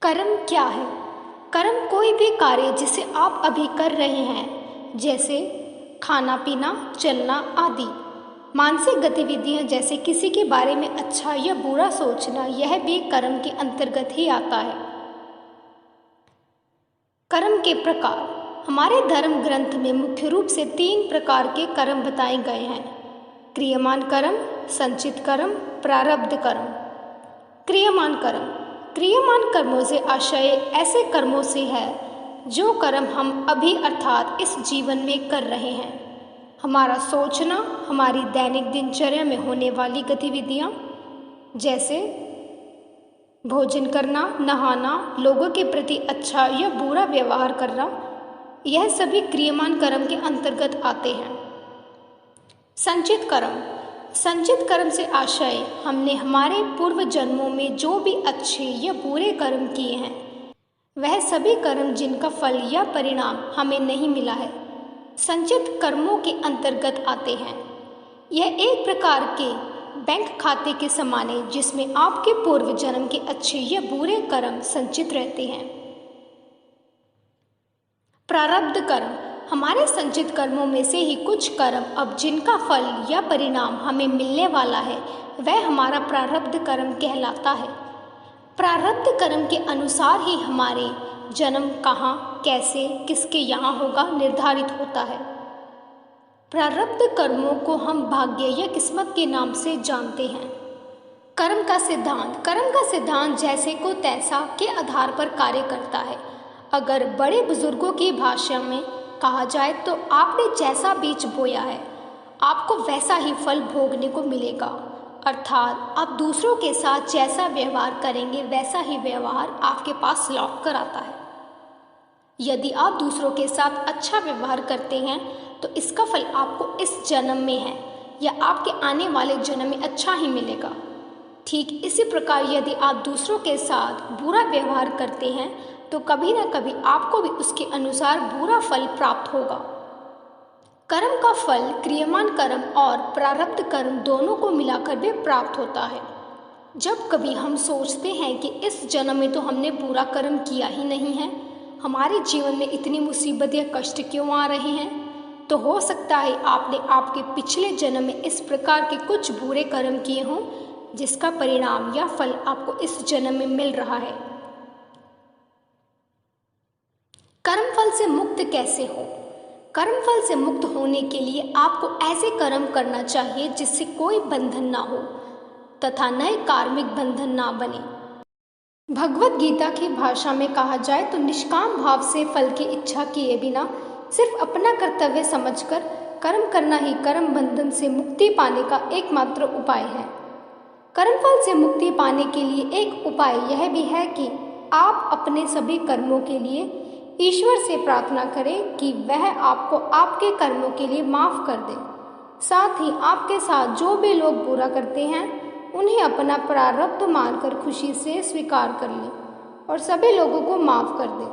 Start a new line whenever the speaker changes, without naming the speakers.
कर्म क्या है? कर्म कोई भी कार्य जिसे आप अभी कर रहे हैं, जैसे खाना पीना, चलना आदि। मानसिक गतिविधियां जैसे किसी के बारे में अच्छा या बुरा सोचना, यह भी कर्म के अंतर्गत ही आता है। कर्म के प्रकार हमारे धर्म ग्रंथ में मुख्य रूप से 3 प्रकार के कर्म बताए गए हैं: क्रियमान कर्म, संचित कर्म, प्रारब्ध कर्म। क्रियमान कर्मों से आशय ऐसे कर्मों से है जो कर्म हम अभी अर्थात इस जीवन में कर रहे हैं। हमारा सोचना, हमारी दैनिक दिनचर्या में होने वाली गतिविधियां जैसे भोजन करना, नहाना, लोगों के प्रति अच्छा या बुरा व्यवहार करना, यह सभी क्रियमान कर्म के अंतर्गत आते हैं। संचित कर्म से आशय हमने हमारे पूर्व जन्मों में जो भी अच्छे या बुरे कर्म किए हैं, वह सभी कर्म जिनका फल या परिणाम हमें नहीं मिला है, संचित कर्मों के अंतर्गत आते हैं। यह एक प्रकार के बैंक खाते के समान है जिसमें आपके पूर्व जन्म के अच्छे या बुरे कर्म संचित रहते हैं। प्रारब्ध कर्म हमारे संचित कर्मों में से ही कुछ कर्म अब जिनका फल या परिणाम हमें मिलने वाला है, वह हमारा प्रारब्ध कर्म कहलाता है। प्रारब्ध कर्म के अनुसार ही हमारे जन्म कहाँ, कैसे, किसके यहाँ होगा निर्धारित होता है। प्रारब्ध कर्मों को हम भाग्य या किस्मत के नाम से जानते हैं। कर्म का सिद्धांत जैसे को तैसा के आधार पर कार्य करता है। अगर बड़े बुजुर्गों की भाषा में कहा जाए तो आपने जैसा बीज बोया है, आपको वैसा ही फल भोगने को मिलेगा। अर्थात आप दूसरों के साथ जैसा व्यवहार करेंगे, वैसा ही व्यवहार आपके पास लौट कर आता है। यदि आप दूसरों के साथ अच्छा व्यवहार करते हैं तो इसका फल आपको इस जन्म में है या आपके आने वाले जन्म में अच्छा ही मिलेगा। ठीक इसी प्रकार यदि आप दूसरों के साथ बुरा व्यवहार करते हैं तो कभी न कभी आपको भी उसके अनुसार बुरा फल प्राप्त होगा। कर्म का फल क्रियमान कर्म और प्रारब्ध कर्म दोनों को मिलाकर भी प्राप्त होता है। जब कभी हम सोचते हैं कि इस जन्म में तो हमने बुरा कर्म किया ही नहीं है, हमारे जीवन में इतनी मुसीबत या कष्ट क्यों आ रहे हैं, तो हो सकता है आपने आपके पिछले जन्म में इस प्रकार के कुछ बुरे कर्म किए हों जिसका परिणाम या फल आपको इस जन्म में मिल रहा है। कर्मफल से मुक्त कैसे हो? कर्मफल से मुक्त होने के लिए आपको ऐसे कर्म करना चाहिए जिससे कोई बंधन ना हो तथा नए कार्मिक बंधन ना बने। भगवत गीता की भाषा में कहा जाए तो निष्काम भाव से फल की इच्छा किए बिना सिर्फ अपना कर्तव्य समझकर कर्म करना ही कर्म बंधन से मुक्ति पाने का एकमात्र उपाय है। कर्मफल से मुक्ति पाने के लिए एक उपाय यह भी है कि आप अपने सभी कर्मों के लिए ईश्वर से प्रार्थना करें कि वह आपको आपके कर्मों के लिए माफ़ कर दे। साथ ही आपके साथ जो भी लोग बुरा करते हैं उन्हें अपना प्रारब्ध मानकर खुशी से स्वीकार कर लें और सभी लोगों को माफ़ कर दें।